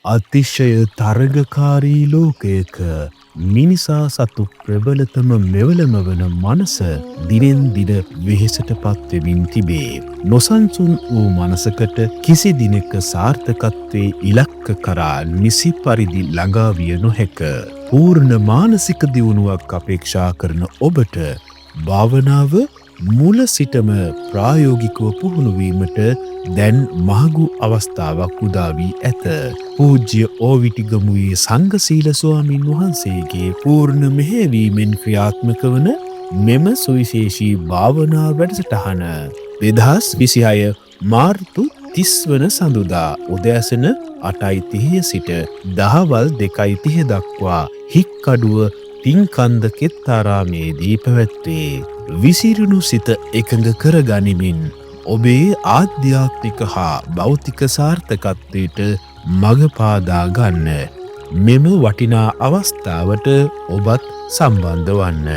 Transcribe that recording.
අතිශය තරගකාරී ලෝකයක මිනිසා සතු ප්‍රබලතම මෙවලම වන මනස දිනෙන් දින වෙහෙසට පත්වෙමින් තිබේ. නොසන්සුන් වූ මනසකට කිසි දිනක සාර්ථකත්වයේ ඉලක්ක කරා නිසි පරිදි ළඟා විය නොහැක. පූර්ණ මානසික දියුණුවක් අපේක්ෂා කරන ඔබට භාවනාව මුල සිටම ප්‍රායෝගිකව පුහුණු වීමට දැන් මහඟු අවස්ථාවක් උදා වී ඇත. පූජ්‍ය ඕවිටිගමුවේ සංඝසීල ස්වාමින් වහන්සේගේ පූර්ණ මෙහෙයවීමෙන් ක්‍රියාත්මක වන මෙම සුවිශේෂී භාවනා වැඩසටහන 2026 මාර්තු 30 වන සඳුදා උදෑසන 8:30 සිට දහවල් 2:30 දක්වා හික්කඩුව පින්කන්ද කෙත්තාරාමේදී පැවැත්වේ. විසිරුණු සිත එකඟ කරගනිමින් ඔබේ ආධ්‍යාත්මික හා භෞතික සාර්ථකත්වයට මඟ පාදා ගන්න. මෙම වටිනා අවස්ථාවට ඔබත් සම්බන්ධ වන්න.